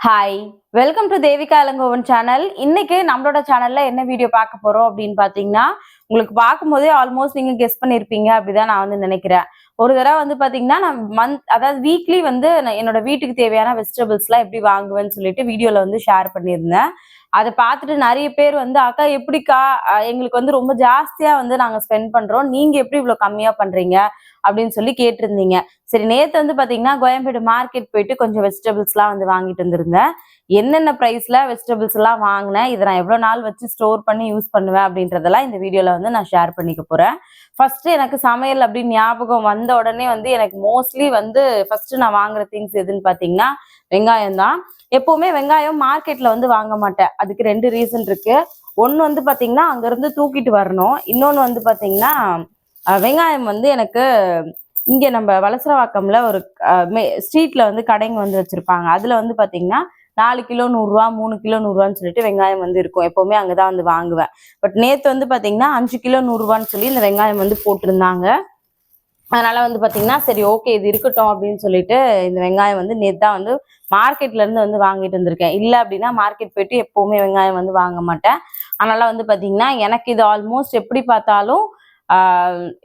Hi, welcome to Devika Ilangovan channel. இன்னைக்கு நம்மளோட சேனல்ல என்ன வீடியோ பார்க்க போறோம் அப்படின்னு பாத்தீங்கன்னா, உங்களுக்கு பார்க்கும்போதே ஆல்மோஸ்ட் நீங்க கெஸ் பண்ணிருப்பீங்க அப்படிதான் நான் நினைக்கிறேன். ஒரு தடவை பாத்தீங்கன்னா நான் அதாவது வீக்லி நான் என்னோட வீட்டுக்கு தேவையான வெஜிடபிள்ஸ் எல்லாம் எப்படி வாங்குவேன்னு சொல்லிட்டு வீடியோல ஷேர் பண்ணியிருந்தேன். அதை பார்த்துட்டு நிறைய பேர் அக்கா எப்படிக்கா எங்களுக்கு ரொம்ப ஜாஸ்தியா நாங்க ஸ்பெண்ட் பண்றோம், நீங்க எப்படி இவ்வளவு கம்மியா பண்றீங்க அப்படின்னு சொல்லி கேட்டிருந்தீங்க. சரி, நேத்து பாத்தீங்கன்னா கோயம்பேடு மார்க்கெட் போயிட்டு கொஞ்சம் வெஜிடபிள்ஸ் எல்லாம் வாங்கிட்டு வந்திருந்தேன். என்னென்ன பிரைஸ்ல வெஜிடபிள்ஸ் எல்லாம் வாங்கினேன், இதை நான் எவ்வளவு நாள் வச்சு ஸ்டோர் பண்ணி யூஸ் பண்ணுவேன் அப்படின்றதெல்லாம் இந்த வீடியோல நான் ஷேர் பண்ணிக்க போறேன். ஃபர்ஸ்ட் எனக்கு சமையல் அப்படின்னு ஞாபகம் வந்த உடனே எனக்கு மோஸ்ட்லி ஃபர்ஸ்ட் நான் வாங்குற திங்ஸ் எதுன்னு பாத்தீங்கன்னா வெங்காயம் தான். எப்பவுமே வெங்காயம் மார்க்கெட்ல வாங்க மாட்டேன். அதுக்கு ரெண்டு ரீசன் இருக்கு. ஒன்னு பாத்தீங்கன்னா அங்க இருந்து தூக்கிட்டு வரணும். இன்னொன்னு பாத்தீங்கன்னா வெங்காயம் எனக்கு இங்க நம்ம வலசரவாக்கம்ல ஒரு ஸ்ட்ரீட்ல கடைங்க வச்சிருப்பாங்க. அதுல பாத்தீங்கன்னா 4 கிலோ 100 ரூபா, 3 கிலோ 100 ரூபான்னு சொல்லிட்டு வெங்காயம் இருக்கும். எப்பவுமே அங்கதான் வாங்குவேன். பட் நேத்து பாத்தீங்கன்னா 5 கிலோ 100 ரூபான்னு சொல்லி இந்த வெங்காயம் போட்டிருந்தாங்க. அதனால பாத்தீங்கன்னா சரி ஓகே இது இருக்கட்டும் அப்படின்னு சொல்லிட்டு இந்த வெங்காயம் நேத்து தான் மார்க்கெட்ல இருந்து வாங்கிட்டு வந்திருக்கேன். இல்ல அப்படின்னா மார்க்கெட் போயிட்டு எப்பவுமே வெங்காயம் வாங்க மாட்டேன். அதனால பாத்தீங்கன்னா எனக்கு இது ஆல்மோஸ்ட் எப்படி பார்த்தாலும்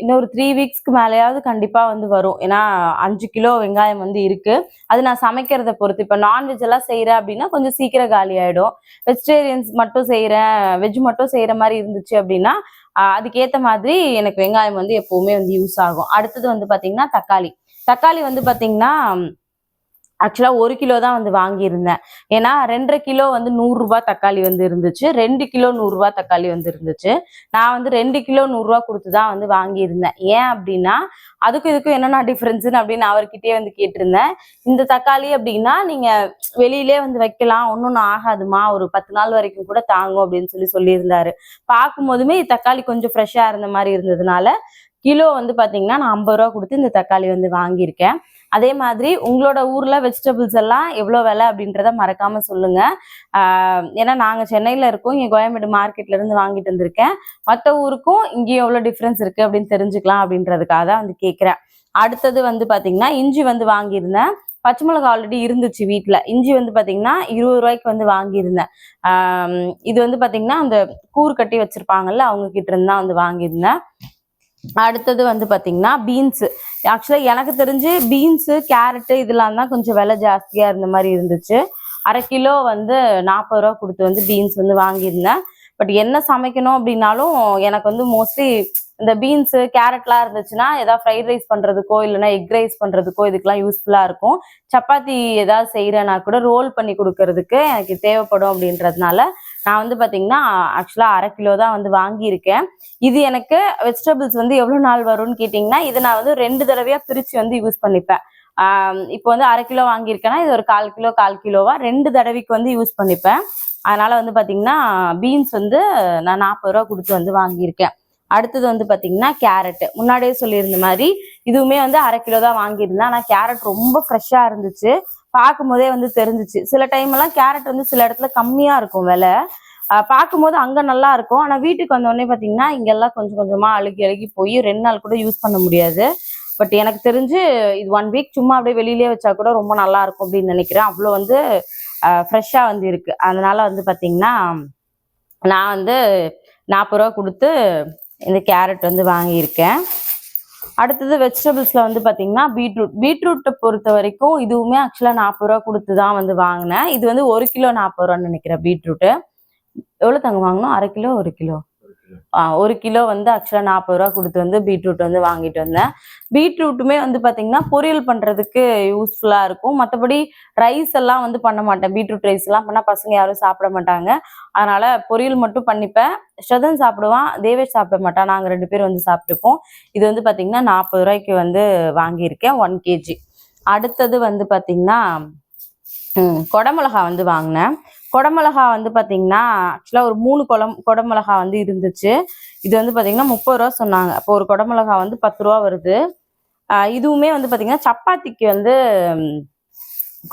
இன்னொரு 3 வீக்ஸ்க்கு மேலேயாவது கண்டிப்பா வரும். ஏன்னா 5 கிலோ வெங்காயம் இருக்கு. அது நான் சமைக்கிறத பொறுத்து. இப்ப நான்வெஜ் எல்லாம் செய்யறேன் அப்படின்னா கொஞ்சம் சீக்கிரம் காலி ஆயிடும். வெஜிடேரியன்ஸ் மட்டும் செய்யறேன், வெஜ் மட்டும் செய்யற மாதிரி இருந்துச்சு அப்படின்னா அதுக்கேத்த மாதிரி எனக்கு வெங்காயம் எப்பவுமே யூஸ் ஆகும். அடுத்தது பாத்தீங்கன்னா தக்காளி. தக்காளி பாத்தீங்கன்னா ஆக்சுவலா 1 கிலோ தான் வாங்கியிருந்தேன். ஏன்னா 2.5 கிலோ 100 ரூபாய் தக்காளி இருந்துச்சு. 2 கிலோ 100 ரூபாய் தக்காளி இருந்துச்சு. நான் 2 கிலோ 100 ரூபாய் கொடுத்துதான் வாங்கியிருந்தேன். ஏன் அப்படின்னா அதுக்கும் இதுக்கும் என்னென்ன டிஃபரன்ஸ்ன்னு அப்படின்னு அவர்கிட்டயே கேட்டிருந்தேன். இந்த தக்காளி அப்படின்னா நீங்க வெளியிலே வைக்கலாம், ஒன்னும் ஆகாதுமா, ஒரு 10 நாள் வரைக்கும் கூட தாங்கும் அப்படின்னு சொல்லியிருந்தாரு. பார்க்கும் போதுமே தக்காளி கொஞ்சம் ஃப்ரெஷ்ஷா இருந்த மாதிரி இருந்ததுனால கிலோ பாத்தீங்கன்னா நான் 50 ரூபா கொடுத்து இந்த தக்காளி வாங்கியிருக்கேன். அதே மாதிரி உங்களோட ஊர்ல வெஜிடபிள்ஸ் எல்லாம் எவ்வளவு விலை அப்படின்றத மறக்காம சொல்லுங்க. ஏன்னா நாங்க சென்னையில இருக்கோம், இங்க கோயம்பேடு மார்க்கெட்ல இருந்து வாங்கிட்டு வந்திருக்கேன். மற்ற ஊருக்கும் இங்கேயும் எவ்வளவு டிஃபரன்ஸ் இருக்கு அப்படின்னு தெரிஞ்சுக்கலாம் அப்படின்றதுக்காக தான் கேட்கிறேன். அடுத்தது பாத்தீங்கன்னா இஞ்சி வாங்கியிருந்தேன். பச்சை மிளகா ஆல்ரெடி இருந்துச்சு வீட்டுல. இஞ்சி பாத்தீங்கன்னா 20 ரூபாய்க்கு வாங்கியிருந்தேன். இது பாத்தீங்கன்னா அந்த கூறு கட்டி வச்சிருப்பாங்கல்ல அவங்க கிட்ட இருந்து தான் வாங்கியிருந்தேன். அடுத்தது பாத்தீங்கன்னா பீன்ஸ். ஆக்சுவலா எனக்கு தெரிஞ்சு பீன்ஸ், கேரட்டு இதெல்லாம் தான் கொஞ்சம் விலை ஜாஸ்தியா இருந்த மாதிரி இருந்துச்சு. 1/2 கிலோ 40 ரூபா கொடுத்து பீன்ஸ் வாங்கியிருந்தேன். பட் என்ன சமைக்கணும் அப்படின்னாலும் எனக்கு மோஸ்ட்லி இந்த பீன்ஸ் கேரட்லாம் இருந்துச்சுன்னா ஏதாவது ஃப்ரைட் ரைஸ் பண்றதுக்கோ இல்லைன்னா எக் ரைஸ் பண்றதுக்கோ இதுக்கெல்லாம் யூஸ்ஃபுல்லா இருக்கும். சப்பாத்தி ஏதாவது செய்யறேன்னா கூட ரோல் பண்ணி கொடுக்கறதுக்கு எனக்கு தேவைப்படும் அப்படின்றதுனால நான் பாத்தீங்கன்னா ஆக்சுவலா 1/2 கிலோ தான் வாங்கியிருக்கேன். இது எனக்கு வெஜிடபிள்ஸ் எவ்வளவு நாள் வரும்னு கேட்டீங்கன்னா இதை நான் 2 தடவையா பிரிச்சு யூஸ் பண்ணிப்பேன். இப்போ 1/2 கிலோ வாங்கியிருக்கேன்னா இது ஒரு 1/4 கிலோ 1/4 கிலோவா 2 தடவைக்கு யூஸ் பண்ணிப்பேன். அதனால பாத்தீங்கன்னா பீன்ஸ் நான் 40 ரூபா கொடுத்து வாங்கியிருக்கேன். அடுத்தது பாத்தீங்கன்னா கேரட். முன்னாடியே சொல்லியிருந்த மாதிரி இதுவுமே 1/2 கிலோ தான் வாங்கியிருந்தேன். ஆனா கேரட் ரொம்ப ஃப்ரெஷ்ஷா இருந்துச்சு. பார்க்கும் போதே தெரிஞ்சிச்சு. சில டைம் எல்லாம் கேரட் சில இடத்துல கம்மியா இருக்கும் விலை. பார்க்கும்போது அங்க நல்லா இருக்கும். ஆனா வீட்டுக்கு வந்தோடனே பாத்தீங்கன்னா இங்கெல்லாம் கொஞ்சம் கொஞ்சமா அழுகி போய் 2 நாள் கூட யூஸ் பண்ண முடியாது. பட் எனக்கு தெரிஞ்சு இது 1 வீக் சும்மா அப்படியே வெளியிலேயே வச்சா கூட ரொம்ப நல்லா இருக்கும் அப்படின்னு நினைக்கிறேன். அவ்வளோ ஃப்ரெஷ்ஷா இருக்கு. அதனால பாத்தீங்கன்னா நான் 40 ரூபா கொடுத்து இந்த கேரட் வாங்கியிருக்கேன். அடுத்தது வெஜிடபிள்ஸ்ல பாத்தீங்கன்னா பீட்ரூட்டை பொறுத்த வரைக்கும் இதுவுமே ஆக்சுவலா 40 ரூபா கொடுத்துதான் வாங்கினேன். இது 1 கிலோ 40 ரூபான்னு நினைக்கிறேன். பீட்ரூட்டு எவ்வளவு தாங்க வாங்கணும்? 1/2 கிலோ 1 கிலோ 1 கிலோ ஆக்சுவலா 40 ரூபா கொடுத்து பீட்ரூட் வாங்கிட்டு வந்தேன். பீட்ரூட்டுமே பாத்தீங்கன்னா பொரியல் பண்றதுக்கு யூஸ்ஃபுல்லா இருக்கும். மற்றபடி ரைஸ் எல்லாம் பண்ண மாட்டேன். பீட்ரூட் ரைஸ் எல்லாம் பண்ணா பசங்க யாரும் சாப்பிட மாட்டாங்க. அதனால பொரியல் மட்டும் பண்ணிப்பேன். ஸ்ரதன் சாப்பிடுவான், தேவேஷ் சாப்பிட மாட்டான். நாங்க 2 பேர் சாப்பிட்டுப்போம். இது பாத்தீங்கன்னா 40 ரூபாய்க்கு வாங்கியிருக்கேன் 1 kg. அடுத்தது பாத்தீங்கன்னா கொடமிளகா வாங்கினேன். கொடமிளகா பாத்தீங்கன்னா ஆக்சுவலா ஒரு 3 கொடமிளகா இருந்துச்சு. இது பாத்தீங்கன்னா 30 ரூபா சொன்னாங்க. அப்போ ஒரு கொடமிளகா 10 ரூபா வருது. இதுவுமே பாத்தீங்கன்னா சப்பாத்திக்கு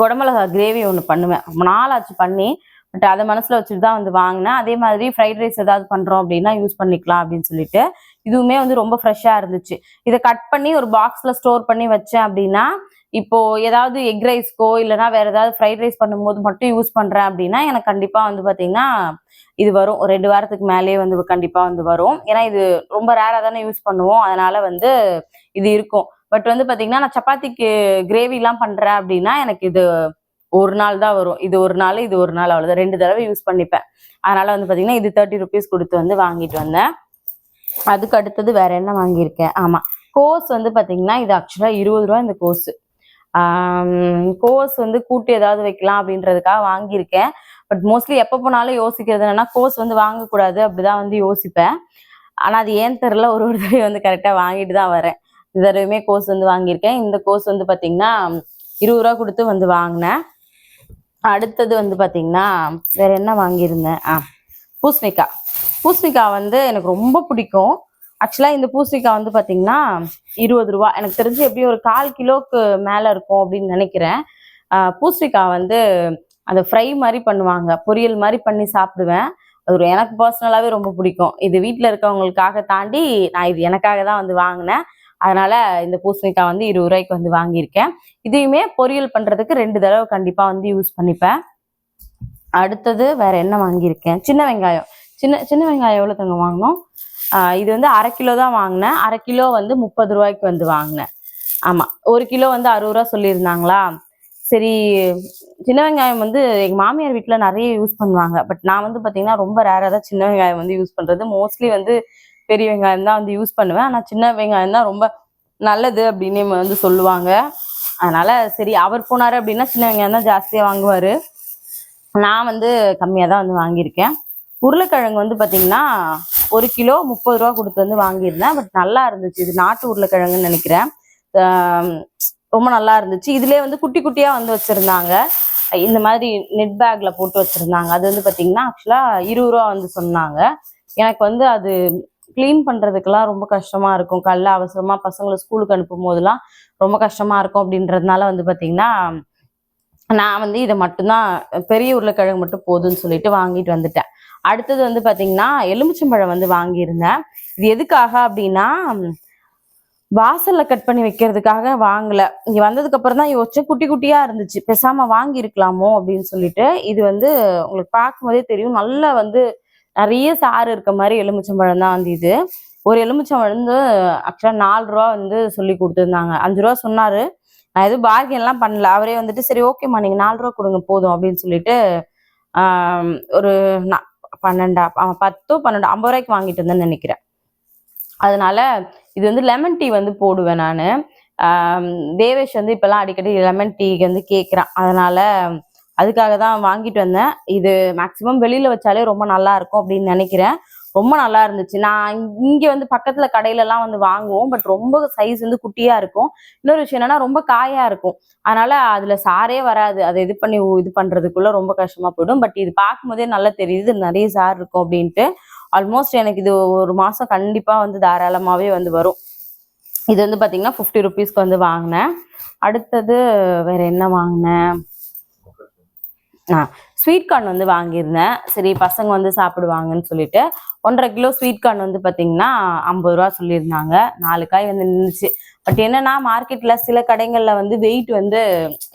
கொடமிளகா கிரேவி ஒன்று பண்ணுவேன். ரொம்ப நாள் ஆச்சு பண்ணி. பட் அதை மனசுல வச்சுட்டு தான் வாங்கினேன். அதே மாதிரி ஃப்ரைட் ரைஸ் ஏதாவது பண்றோம் அப்படின்னா யூஸ் பண்ணிக்கலாம் அப்படின்னு சொல்லிட்டு இதுவுமே ரொம்ப ஃப்ரெஷ்ஷா இருந்துச்சு. இதை கட் பண்ணி ஒரு பாக்ஸ்ல ஸ்டோர் பண்ணி வச்சேன் அப்படின்னா இப்போ ஏதாவது எக் ரைஸ்க்கோ இல்லைன்னா வேற ஏதாவது ஃப்ரைட் ரைஸ் பண்ணும்போது மட்டும் யூஸ் பண்றேன் அப்படின்னா எனக்கு கண்டிப்பா வந்து பாத்தீங்கன்னா இது வரும். ஒரு 2 வாரத்துக்கு மேலேயே வந்து கண்டிப்பா வந்து வரும். ஏன்னா இது ரொம்ப ரேரா தானே யூஸ் பண்ணுவோம். அதனால வந்து இது இருக்கும். பட் வந்து பாத்தீங்கன்னா நான் சப்பாத்திக்கு கிரேவி எல்லாம் பண்றேன் அப்படின்னா எனக்கு இது ஒரு நாள் தான் வரும். இது ஒரு நாள், இது ஒரு நாள், அவ்வளவுதான். 2 தடவை யூஸ் பண்ணிப்பேன். அதனால வந்து பாத்தீங்கன்னா இது 30 ருபீஸ் கொடுத்து வந்து வாங்கிட்டு வந்தேன். அதுக்கு அடுத்தது வேற என்ன வாங்கியிருக்கேன், ஆமா, கோஸ் வந்து பாத்தீங்கன்னா இது ஆக்சுவலா 20 ரூபா இந்த கோஸ். கோஸ் வந்து கூட்டு ஏதாவது வைக்கலாம் அப்படின்றதுக்காக வாங்கியிருக்கேன். பட் மோஸ்ட்லி எப்போ போனாலும் யோசிக்கிறது என்னன்னா கோஸ் வந்து வாங்கக்கூடாது அப்படிதான் வந்து யோசிப்பேன். ஆனா அது ஏன் தெரியல, ஒரு ஒரு தடவை வந்து கரெக்டா வாங்கிட்டு தான் வரேன். இந்த தடவையுமே கோஸ் வந்து வாங்கியிருக்கேன். இந்த கோஸ் வந்து பாத்தீங்கன்னா 20 ரூபா கொடுத்து வந்து வாங்கினேன். அடுத்தது வந்து பாத்தீங்கன்னா வேற என்ன வாங்கியிருந்தேன், பூசணிக்காய். பூசணிக்காய் வந்து எனக்கு ரொம்ப பிடிக்கும். ஆக்சுவலா இந்த பூசணிக்காய் வந்து பாத்தீங்கன்னா 20 ரூபா. எனக்கு தெரிஞ்சு எப்படியும் ஒரு 1/4 கிலோக்கு மேல இருக்கும் அப்படின்னு நினைக்கிறேன். பூசணிக்காய் வந்து அந்த ஃப்ரை மாதிரி பண்ணுவாங்க, பொரியல் மாதிரி பண்ணி சாப்பிடுவேன். அது எனக்கு பர்சனலாவே ரொம்ப பிடிக்கும். இது வீட்டில் இருக்கவங்களுக்காக தாண்டி நான் இது எனக்காக தான் வந்து வாங்கினேன். அதனால இந்த பூசணிக்காய் வந்து 20 ரூபாய்க்கு வந்து வாங்கியிருக்கேன். இதையுமே பொரியல் பண்றதுக்கு 2 தடவை கண்டிப்பா வந்து யூஸ் பண்ணிப்பேன். அடுத்தது வேற என்ன வாங்கியிருக்கேன், சின்ன வெங்காயம். சின்ன வெங்காயம் எவ்வளவு தங்க வாங்கினோம், இது வந்து 1/2 கிலோ தான் வாங்கினேன். 1/2 கிலோ வந்து 30 ரூபாய்க்கு வந்து வாங்கினேன். ஆமா, 1 கிலோ வந்து 60 ரூபா சொல்லியிருந்தாங்களா. சரி, சின்ன வெங்காயம் வந்து எங்க மாமியார் வீட்டுல நிறைய யூஸ் பண்ணுவாங்க. பட் நான் வந்து பாத்தீங்கன்னா ரொம்ப ரேரா தான் சின்ன வெங்காயம் வந்து யூஸ் பண்றது. மோஸ்ட்லி வந்து பெரிய வெங்காயம் தான் வந்து யூஸ் பண்ணுவேன். ஆனா சின்ன வெங்காயம் தான் ரொம்ப நல்லது அப்படின்னு வந்து சொல்லுவாங்க. அதனால சரி, அவர் போனாரு அப்படின்னா சின்ன வெங்காயம் தான் ஜாஸ்தியா வாங்குவாரு. நான் வந்து கம்மியா தான் வந்து வாங்கியிருக்கேன். உருளைக்கிழங்கு வந்து பாத்தீங்கன்னா 1 கிலோ 30 ரூபா கொடுத்து வந்து வாங்கியிருந்தேன். பட் நல்லா இருந்துச்சு. இது நாட்டு உருளைக்கிழங்குன்னு நினைக்கிறேன். ரொம்ப நல்லா இருந்துச்சு. இதுலயே வந்து குட்டி குட்டியா வந்து வச்சிருந்தாங்க. இந்த மாதிரி நெட் பேக்ல போட்டு வச்சிருந்தாங்க. அது வந்து பாத்தீங்கன்னா ஆக்சுவலா 20 ரூபா வந்து சொன்னாங்க. எனக்கு வந்து அது கிளீன் பண்றதுக்கெல்லாம் ரொம்ப கஷ்டமா இருக்கும். காலைல அவசரமா பசங்களை ஸ்கூலுக்கு அனுப்பும் போதெல்லாம் ரொம்ப கஷ்டமா இருக்கும். அப்படின்றதுனால வந்து பாத்தீங்கன்னா நான் வந்து இதை மட்டும்தான், பெரிய உருளைக்கிழங்கு மட்டும் போதும்னு சொல்லிட்டு வாங்கிட்டு வந்துட்டேன். அடுத்தது வந்து பாத்தீங்கன்னா எலுமிச்சம்பழம் வந்து வாங்கியிருந்தேன். இது எதுக்காக அப்படின்னா வாசல்ல கட் பண்ணி வைக்கிறதுக்காக வாங்கல. இங்க வந்ததுக்கு அப்புறம் தான் யோசிச்சேன், குட்டி குட்டியா இருந்துச்சு, பேசாம வாங்கி இருக்கலாமோ அப்படின்னு சொல்லிட்டு. இது வந்து உங்களுக்கு பார்க்கும் போதே தெரியும், நல்லா வந்து நிறைய சாறு இருக்க மாதிரி எலுமிச்சம்பழம் தான் வந்து இது. ஒரு எலுமிச்சம்பழம் வந்து ஆக்சுவலா 4 ரூபா வந்து சொல்லி கொடுத்துருந்தாங்க. 5 ரூபா சொன்னாரு. நான் எதுவும் பார்கென் எல்லாம் பண்ணல. அவரே வந்துட்டு சரி ஓகேம்மா நீங்க 4 ரூபா கொடுங்க போதும் அப்படின்னு சொல்லிட்டு ஒரு 12 10 12 50 ரூபாய்க்கு வாங்கிட்டு இருந்தேன்னு நினைக்கிறேன். அதனால இது வந்து லெமன் டீ வந்து போடுவேன் நான். தேவேஷ் வந்து இப்பெல்லாம் அடிக்கடி லெமன் டீ வந்து கேட்குறான். அதனால அதுக்காக தான் வாங்கிட்டு வந்தேன். இது மேக்சிமம் வெளியில வச்சாலே ரொம்ப நல்லா இருக்கும் அப்படின்னு நினைக்கிறேன். ரொம்ப நல்லா இருந்துச்சு. நான் இங்க வந்து பக்கத்துல கடையில எல்லாம் வந்து வாங்குவோம். பட் ரொம்ப சைஸ் வந்து குட்டியா இருக்கும். இன்னொரு விஷயம் என்னன்னா ரொம்ப காயா இருக்கும். அதனால அதுல சாரே வராது. அதை இது பண்றதுக்குள்ள ரொம்ப கஷ்டமா போயிடும். பட் இது பார்க்கும்போதே நல்லா தெரியுது நிறைய சார் இருக்கும் அப்படின்ட்டு. ஆல்மோஸ்ட் எனக்கு இது ஒரு மாசம் கண்டிப்பா வந்து தாராளமாவே வந்து வரும். இது வந்து பாத்தீங்கன்னா 50 ருபீஸ்க்கு வந்து வாங்கினேன். அடுத்தது வேற என்ன வாங்கினேன், ஸ்வீட் கார்ன் வந்து வாங்கியிருந்தேன். சரி பசங்க வந்து சாப்பிடுவாங்கன்னு சொல்லிட்டு 1.5 கிலோ ஸ்வீட் கார்ன் வந்து பாத்தீங்கன்னா 50 ரூபா சொல்லியிருந்தாங்க. 4 காய் வந்து நின்றுச்சு. பட் என்னன்னா மார்க்கெட்ல சில கடைகள்ல வந்து வெயிட் வந்து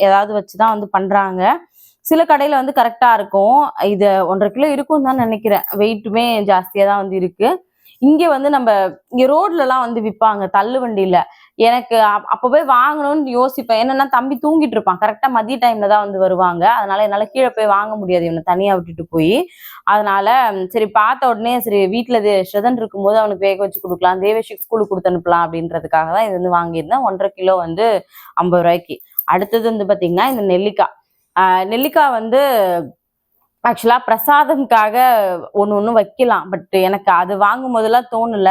ஏதாவது வச்சுதான் வந்து பண்றாங்க. சில கடையில வந்து கரெக்டா இருக்கும். இது 1.5 கிலோ இருக்கும் தான் நினைக்கிறேன். வெயிட்டுமே ஜாஸ்தியா தான் வந்து இருக்கு. இங்க வந்து நம்ம இங்க ரோட்ல எல்லாம் வந்து விற்பாங்க தள்ளு வண்டியில. எனக்கு அப்ப போய் வாங்கணும்னு யோசிப்பேன். என்னன்னா தம்பி தூங்கிட்டு இருப்பான். கரெக்டா மதிய டைம்ல தான் வந்து வருவாங்க. அதனால என்னால கீழே போய் வாங்க முடியாது இவனை தனியா விட்டுட்டு போய். அதனால சரி பார்த்த உடனே சரி வீட்டுல ஸ்ரதன் இருக்கும்போது அவனுக்கு வேக வச்சு கொடுக்கலாம், தேவேஷுக்கு ஸ்கூலுக்கு கொடுத்து அனுப்பலாம் அப்படின்றதுக்காக தான் இது வந்து வாங்கியிருந்தேன். 1.5 கிலோ வந்து 50 ரூபாய்க்கு. அடுத்தது வந்து பாத்தீங்கன்னா இந்த நெல்லிக்காய். நெல்லிக்காய் வந்து ஆக்சுவலா பிரசாதம்காக ஒண்ணு வைக்கலாம். பட் எனக்கு அது வாங்கும் போதெல்லாம் தோணல.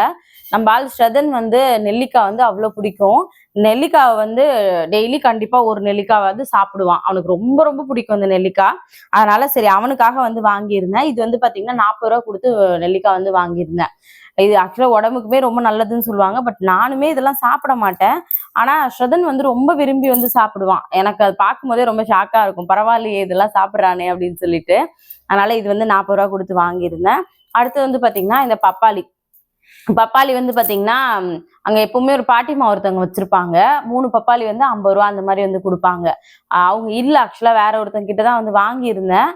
நம்ம ஆள் ஸ்ரதன் வந்து நெல்லிக்காய் வந்து அவ்வளவு பிடிக்கும். நெல்லிக்காய் வந்து டெய்லி கண்டிப்பா ஒரு நெல்லிக்காய் வந்து சாப்பிடுவான். அவனுக்கு ரொம்ப ரொம்ப பிடிக்கும் இந்த நெல்லிக்காய். அதனால சரி அவனுக்காக வந்து வாங்கியிருந்தேன். இது வந்து பாத்தீங்கன்னா 40 ரூபா கொடுத்து நெல்லிக்காய் வந்து வாங்கியிருந்தேன். இது ஆக்சுவலா உடம்புக்குமே ரொம்ப நல்லதுன்னு சொல்லுவாங்க. பட் நானுமே இதெல்லாம் சாப்பிட மாட்டேன். ஆனா ஸ்ரதன் வந்து ரொம்ப விரும்பி வந்து சாப்பிடுவான். எனக்கு அது பார்க்கும் போதே ரொம்ப ஷாக்கா இருக்கும், பரவாயில்லையே இதெல்லாம் சாப்பிட்றானே அப்படின்னு சொல்லிட்டு. அதனால இது வந்து 40 ரூபா கொடுத்து வாங்கியிருந்தேன். அடுத்து வந்து பாத்தீங்கன்னா இந்த பப்பாளி. பப்பாளி வந்து பாத்தீங்கன்னா அங்க எப்பவுமே ஒரு பாட்டிமா ஒருத்தவங்க வச்சிருப்பாங்க. 3 பப்பாளி வந்து 50 ரூபா அந்த மாதிரி வந்து குடுப்பாங்க. அவங்க இல்ல ஆக்சுவலா வேற ஒருத்தங்க கிட்ட தான் வந்து வாங்கியிருந்தேன்.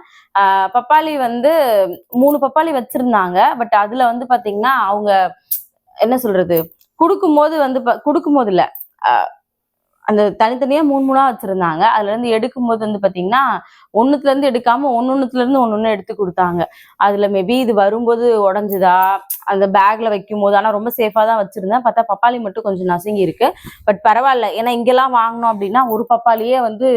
பப்பாளி வந்து 3 பப்பாளி வச்சிருந்தாங்க. பட் அதுல வந்து பாத்தீங்கன்னா அவங்க என்ன சொல்றது, குடுக்கும்போது வந்து குடுக்கும்போது இல்ல. அ அந்த தனித்தனியா 3, 3ஆ வச்சிருந்தாங்க. அதுலருந்து எடுக்கும்போது வந்து பாத்தீங்கன்னா, ஒண்ணுத்துலருந்து எடுக்காம ஒண்ணொண்ணுத்துலருந்து ஒண்ணொண்ணு எடுத்து குடுத்தாங்க. அதுல மேபி இது வரும்போது உடைஞ்சுதா, அந்த பேக்ல வைக்கும்போது ஆனா ரொம்ப சேஃபா தான் வச்சிருந்தேன். பார்த்தா பப்பாளி மட்டும் கொஞ்சம் நசுங்கி இருக்கு. பட் பரவால்ல. ஏன்னா இங்கெல்லாம் வாங்குனோம் அப்டின்னா, ஒரு பப்பாளியே வந்து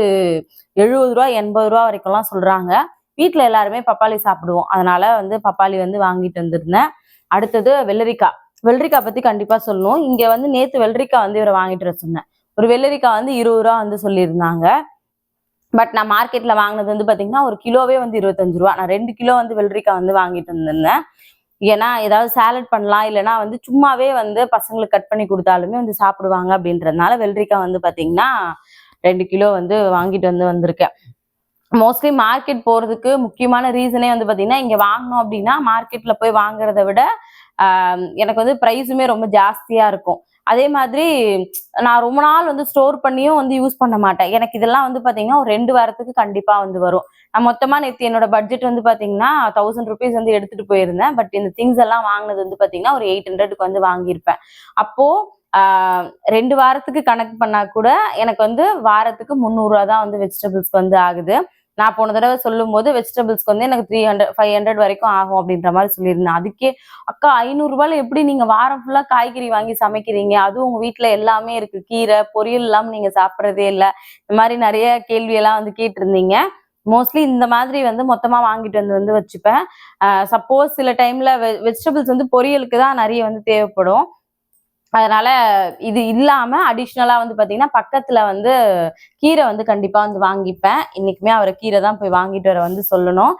ரூ. 70 ரூ. 80 வரைக்கும்லாம் சொல்றாங்க. வீட்ல எல்லாருமே பப்பாளி சாப்பிடுவோம். அதனால வந்து பப்பாளி வந்து வாங்கிட்டு வந்திருந்தேன். அடுத்தது வெள்ளரிக்காய். வெள்ளரிக்காய் பத்தி கண்டிப்பா சொல்லணும். இங்க வந்து நேத்து வெள்ளரிக்காய் வந்து இவர வாங்கிட்டு வர சொன்னேன். ஒரு வெள்ளரிக்காய் வந்து ரூ. 20 வந்து சொல்லியிருந்தாங்க. பட் நான் மார்க்கெட்ல வாங்கினது வந்து பாத்தீங்கன்னா, ஒரு கிலோவே வந்து ரூ. 25. நான் 2 கிலோ வந்து வெள்ளரிக்காய் வந்து வாங்கிட்டு வந்திருந்தேன். ஏன்னா, ஏதாவது சாலட் பண்ணலாம். இல்லன்னா வந்து சும்மாவே வந்து பசங்களுக்கு கட் பண்ணி குடுத்தாலுமே வந்து சாப்பிடுவாங்க அப்படின்றதுனால, வெள்ளரிக்காய் வந்து பாத்தீங்கன்னா, 2 கிலோ வந்து வாங்கிட்டு வந்திருக்கேன். மோஸ்ட்லி மார்க்கெட் போறதுக்கு முக்கியமான ரீசனே வந்து பாத்தீங்கன்னா, இங்க வாங்குனோம் அப்படின்னா, மார்க்கெட்ல போய் வாங்குறத விட, எனக்கு வந்து பிரைஸுமே ரொம்ப ஜாஸ்தியா இருக்கும். அதே மாதிரி நான் ரொம்ப நாள் வந்து ஸ்டோர் பண்ணியும் வந்து யூஸ் பண்ண மாட்டேன். எனக்கு இதெல்லாம் வந்து பாத்தீங்கன்னா, ஒரு 2 வாரத்துக்கு கண்டிப்பா வந்து வரும். நான் மொத்தமா நேத்து என்னோட பட்ஜெட் வந்து பாத்தீங்கன்னா, ₹1000 வந்து எடுத்துட்டு போயிருந்தேன். பட் இந்த திங்ஸ் எல்லாம் வாங்குனது வந்து பாத்தீங்கன்னா, ஒரு 800க்கு வந்து வாங்கியிருப்பேன். அப்போ ஆ 2 வாரத்துக்கு கணக்கு பண்ணா கூட, எனக்கு வந்து வாரத்துக்கு ரூ. 300 தான் வந்து வெஜிடபிள்ஸ்க்கு வந்து ஆகுது. நான் போன தடவ சொல்லும்போது வெஜிடபிள்ஸ்க்கு வந்து எனக்கு 300, 500 வரைக்கும் ஆகும் அப்படின்ற மாரி சொல்லியிருந்தேன். அதுக்கே "அக்கா ரூ. 500ல எப்படி நீங்க வாரம் ஃபுல்லா காய்கறி வாங்கி சமைக்கிறீங்க? அதுவும் உங்க வீட்ல எல்லாமே இருக்கு. கீரை, பொரியல் இல்லாம நீங்க சாப்பிடுறதே இல்ல." இந்த மாரி நெறைய கேள்வியெல்லாம் வந்து கேட்டிருந்தீங்க. மோஸ்ட்லி இந்த மாதிரி வந்து மொத்தமா வாங்கிட்டு வந்து வச்சுப்பேன். சப்போஸ் சில டைம்ல வெஜிடபிள்ஸ் வந்து பொரியலுக்கு தான் நெறைய வந்து தேவைப்படும். அதனால இது இல்லாம அடிஷனலா வந்து பாத்தீங்கன்னா, பக்கத்துல வந்து கீரை வந்து கண்டிப்பா வந்து வாங்கிப்பேன். இன்னைக்குமே அவர கீரை தான் போய் வாங்கிட்டு வர வந்து சொல்லணும்.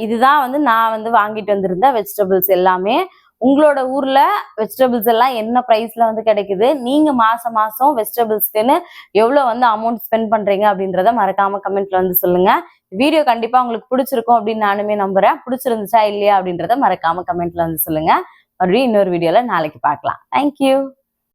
இதுதான் வந்து நான் வந்து வாங்கிட்டு வந்திருந்த வெஜிடபிள்ஸ் எல்லாமே. உங்களோட ஊர்ல வெஜிடபிள்ஸ் எல்லாம் என்ன பிரைஸ்ல வந்து கிடைக்குது? நீங்க மாசம் மாசம் வெஜிடபிள்ஸ்க்குன்னு எவ்வளோ வந்து அமௌண்ட் ஸ்பெண்ட் பண்றீங்க அப்படின்றத மறக்காம கமெண்ட்ல வந்து சொல்லுங்க. வீடியோ கண்டிப்பா உங்களுக்கு பிடிச்சிருக்கும் அப்படின்னு நானுமே நம்புறேன். பிடிச்சிருந்துச்சா இல்லையா அப்படின்றத மறக்காம கமெண்ட்ல வந்து சொல்லுங்க. மறுபடியும் இன்னொரு வீடியோல நாளைக்கு பார்க்கலாம். Thank you.